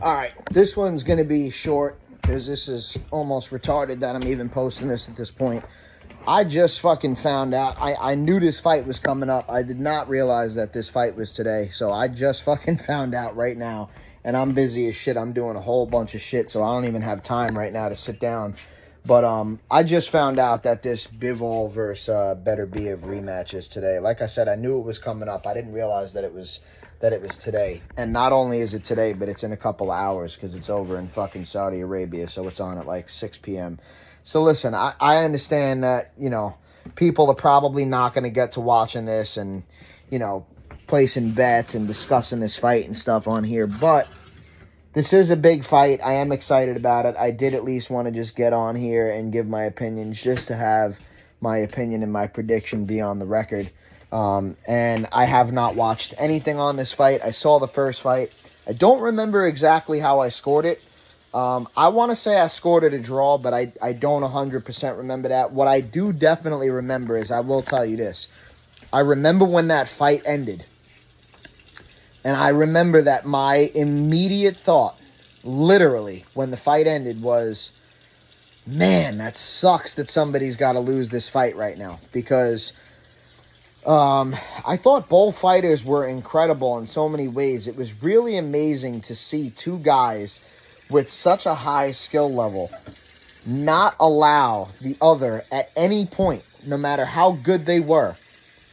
All right, this one's going to be short because this is almost retarded that I'm even posting this at this point. I just fucking found out. I knew this fight was coming up. I did not realize that this fight was today. So I just fucking found out right now. And I'm busy as shit. I'm doing a whole bunch of shit. So I don't even have time right now to sit down. But I just found out that this Bivol versus Beterbiev rematch is today. Like I said, I knew it was coming up. I didn't realize that it was today. And not only is it today, but it's in a couple of hours because it's over in fucking Saudi Arabia. So it's on at like 6 p.m. So listen, I understand that, people are probably not going to get to watching this and, placing bets and discussing this fight and stuff on here. But this is a big fight. I am excited about it. I did at least want to just get on here and give my opinions just to have my opinion and my prediction be on the record. And I have not watched anything on this fight. I saw the first fight. I don't remember exactly how I scored it. I want to say I scored it a draw, but I don't 100% remember that. What I do definitely remember is, I will tell you this. I remember when that fight ended. And I remember that my immediate thought, literally, when the fight ended was, man, that sucks that somebody's got to lose this fight right now. Because I thought both fighters were incredible in so many ways. It was really amazing to see two guys with such a high skill level not allow the other at any point, no matter how good they were,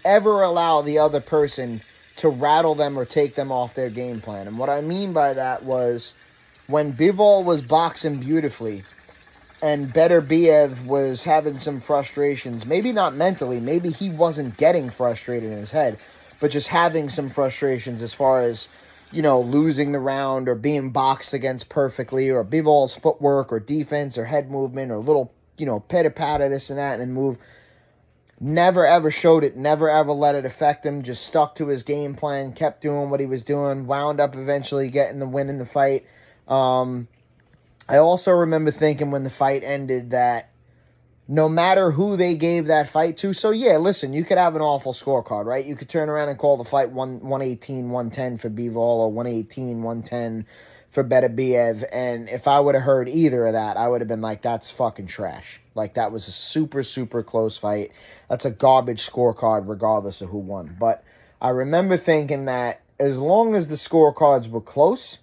ever allow the other person to rattle them or take them off their game plan. And what I mean by that was when Bivol was boxing beautifully and Beterbiev was having some frustrations, maybe not mentally, maybe he wasn't getting frustrated in his head, but just having some frustrations as far as, losing the round or being boxed against perfectly, or Bivol's footwork or defense or head movement or little, pitter-patter, this and that, and move. Never, ever showed it. Never, ever let it affect him. Just stuck to his game plan, kept doing what he was doing, wound up eventually getting the win in the fight. I also remember thinking when the fight ended that no matter who they gave that fight to, so yeah, listen, you could have an awful scorecard, right? You could turn around and call the fight 118-110 for Bivol or 118-110 for Beterbiev, and if I would have heard either of that, I would have been like, that's fucking trash. Like, that was a super, super close fight. That's a garbage scorecard regardless of who won. But I remember thinking that as long as the scorecards were close,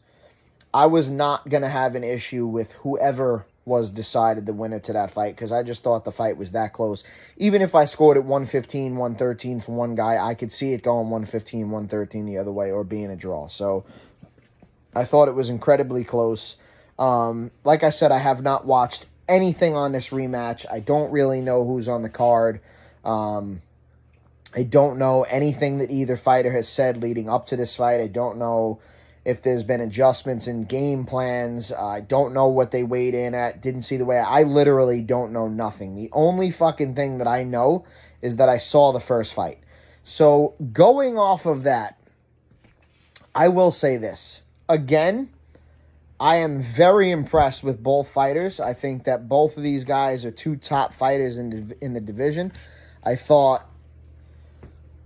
I was not going to have an issue with whoever was decided the winner to that fight, because I just thought the fight was that close. Even if I scored it 115, 113 for one guy, I could see it going 115, 113 the other way or being a draw. So I thought it was incredibly close. Like I said, I have not watched anything on this rematch. I don't really know who's on the card. I don't know anything that either fighter has said leading up to this fight. I don't know if there's been adjustments in game plans. I don't know what they weighed in at. Didn't see the way. I literally don't know nothing. The only fucking thing that I know is that I saw the first fight. So going off of that, I will say this. Again, I am very impressed with both fighters. I think that both of these guys are two top fighters in the division. I thought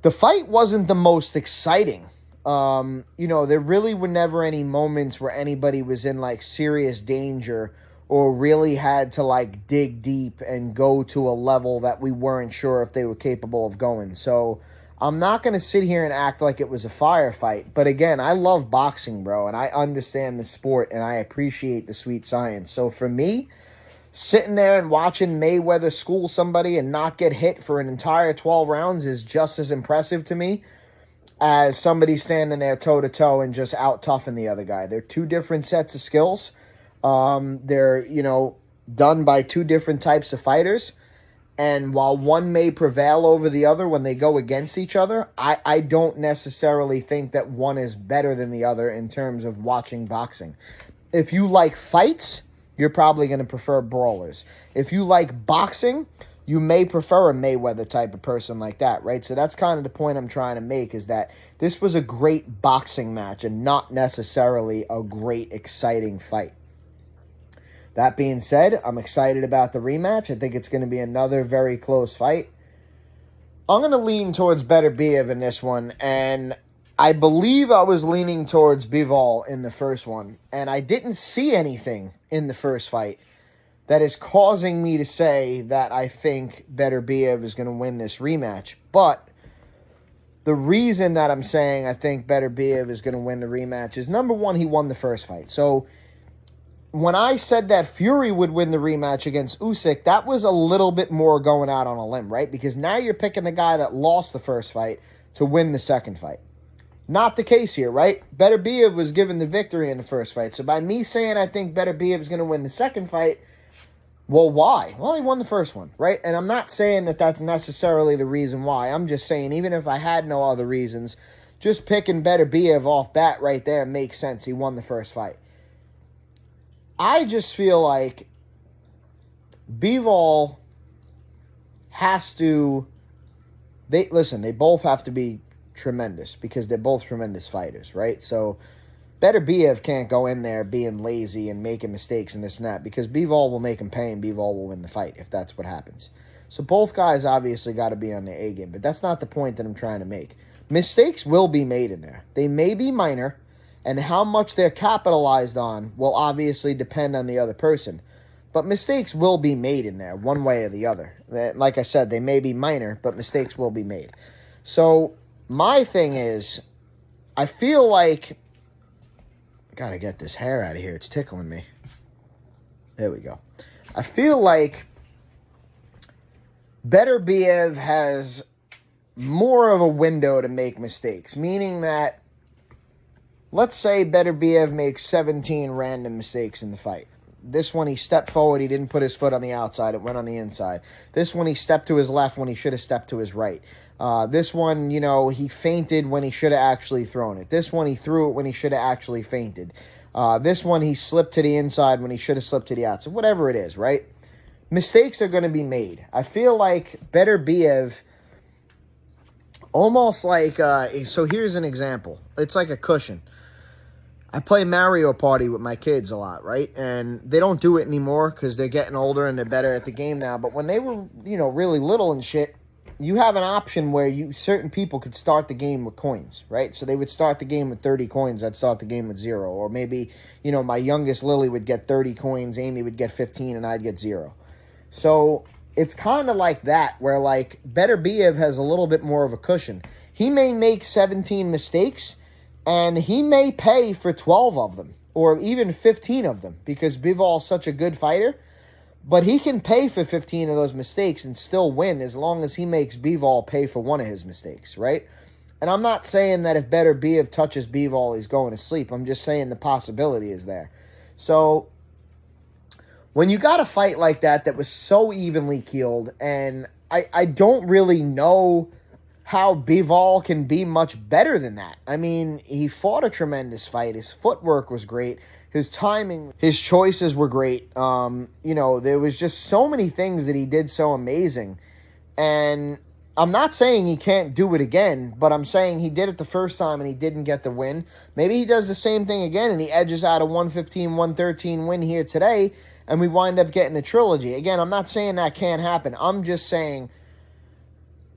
the fight wasn't the most exciting. There really were never any moments where anybody was in like serious danger or really had to like dig deep and go to a level that we weren't sure if they were capable of going. So I'm not going to sit here and act like it was a firefight. But again, I love boxing, bro, and I understand the sport and I appreciate the sweet science. So for me, sitting there and watching Mayweather school somebody and not get hit for an entire 12 rounds is just as impressive to me as somebody standing there toe-to-toe and just out-toughing the other guy. They're two different sets of skills. They're, done by two different types of fighters. And while one may prevail over the other when they go against each other, I don't necessarily think that one is better than the other in terms of watching boxing. If you like fights, you're probably going to prefer brawlers. If you like boxing, you may prefer a Mayweather type of person like that, right? So that's kind of the point I'm trying to make, is that this was a great boxing match and not necessarily a great, exciting fight. That being said, I'm excited about the rematch. I think it's going to be another very close fight. I'm going to lean towards Beterbiev in this one, and I believe I was leaning towards Bivol in the first one, and I didn't see anything in the first fight that is causing me to say that I think Beterbiev is going to win this rematch. But the reason that I'm saying I think Beterbiev is going to win the rematch is, number one, he won the first fight. So when I said that Fury would win the rematch against Usyk, that was a little bit more going out on a limb, right? Because now you're picking the guy that lost the first fight to win the second fight. Not the case here, right? Beterbiev was given the victory in the first fight. So by me saying I think Beterbiev is going to win the second fight, well, why? Well, he won the first one, right? And I'm not saying that that's necessarily the reason why. I'm just saying, even if I had no other reasons, just picking Beterbiev off bat right there makes sense. He won the first fight. I just feel like Bivol has to... They both have to be tremendous because they're both tremendous fighters, right? So Beterbiev can't go in there being lazy and making mistakes and this and that, because Bivol will make him pay and Bivol will win the fight if that's what happens. So both guys obviously got to be on their A game, but that's not the point that I'm trying to make. Mistakes will be made in there. They may be minor, and how much they're capitalized on will obviously depend on the other person. But mistakes will be made in there one way or the other. Like I said, they may be minor, but mistakes will be made. So my thing is, I feel like... Gotta get this hair out of here. It's tickling me. There we go. I feel like Beterbiev has more of a window to make mistakes, meaning that, let's say Beterbiev makes 17 random mistakes in the fight. This one, he stepped forward, he didn't put his foot on the outside, it went on the inside. This one, he stepped to his left when he should have stepped to his right. This one, he feinted when he should have actually thrown it. This one, he threw it when he should have actually feinted. This one, he slipped to the inside when he should have slipped to the outside. Whatever it is, right? Mistakes are going to be made. I feel like Beterbiev, almost like, so here's an example. It's like a cushion. I play Mario Party with my kids a lot, right? And they don't do it anymore because they're getting older and they're better at the game now. But when they were, really little and shit, you have an option where certain people could start the game with coins, right? So they would start the game with 30 coins. I'd start the game with 0. Or maybe, my youngest Lily would get 30 coins, Amy would get 15, and I'd get 0. So it's kind of like that, where, like, Beterbiev has a little bit more of a cushion. He may make 17 mistakes, and he may pay for 12 of them, or even 15 of them, because Bivol's such a good fighter. But he can pay for 15 of those mistakes and still win, as long as he makes Bivol pay for one of his mistakes, right? And I'm not saying that if Beterbiev touches Bivol, he's going to sleep. I'm just saying the possibility is there. So when you got a fight like that was so evenly keeled, and I don't really know how Bivol can be much better than that. I mean, he fought a tremendous fight. His footwork was great. His timing, his choices were great. There was just so many things that he did so amazing. And I'm not saying he can't do it again, but I'm saying he did it the first time and he didn't get the win. Maybe he does the same thing again and he edges out a 115, 113 win here today, and we wind up getting the trilogy. Again, I'm not saying that can't happen. I'm just saying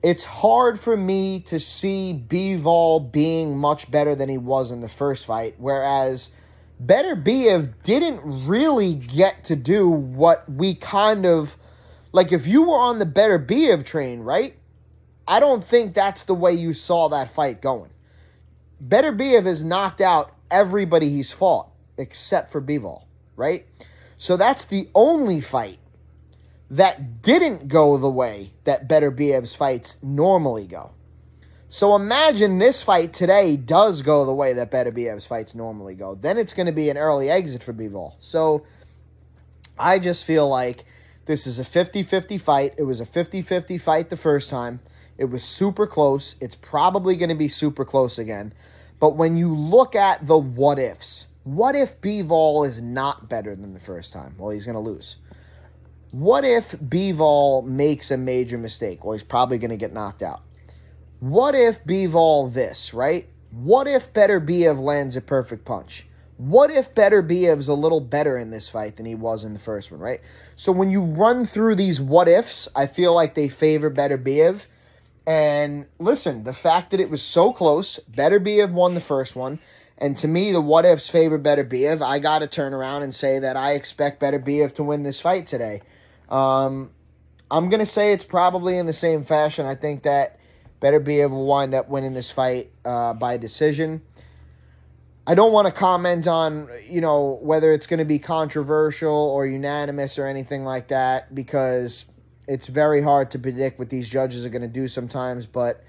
it's hard for me to see Bivol being much better than he was in the first fight, whereas Beterbiev didn't really get to do what we kind of... Like, if you were on the Beterbiev train, right, I don't think that's the way you saw that fight going. Beterbiev has knocked out everybody he's fought, except for Bivol, right? So that's the only fight that didn't go the way that Beterbiev's fights normally go. So imagine this fight today does go the way that Beterbiev's fights normally go. Then it's going to be an early exit for Bivol. So I just feel like this is a 50-50 fight. It was a 50-50 fight the first time. It was super close. It's probably going to be super close again. But when you look at the what-ifs, what if Bivol is not better than the first time? Well, he's going to lose. What if Bivol makes a major mistake? Well, he's probably going to get knocked out. What if Bivol this, right? What if Beterbiev lands a perfect punch? What if Beterbiev's a little better in this fight than he was in the first one, right? So when you run through these what-ifs, I feel like they favor Beterbiev. And listen, the fact that it was so close, Beterbiev won the first one. And to me, the what ifs favor Beterbiev. I got to turn around and say that I expect Beterbiev to win this fight today. I'm going to say it's probably in the same fashion. I think that Beterbiev will wind up winning this fight by decision. I don't want to comment on, whether it's going to be controversial or unanimous or anything like that, because it's very hard to predict what these judges are going to do sometimes. But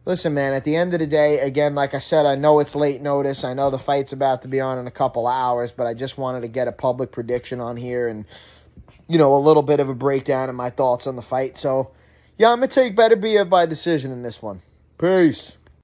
listen, man, at the end of the day, again, like I said, I know it's late notice. I know the fight's about to be on in a couple hours, but I just wanted to get a public prediction on here and, a little bit of a breakdown of my thoughts on the fight. So, yeah, I'm going to take Beterbiev by decision in this one. Peace.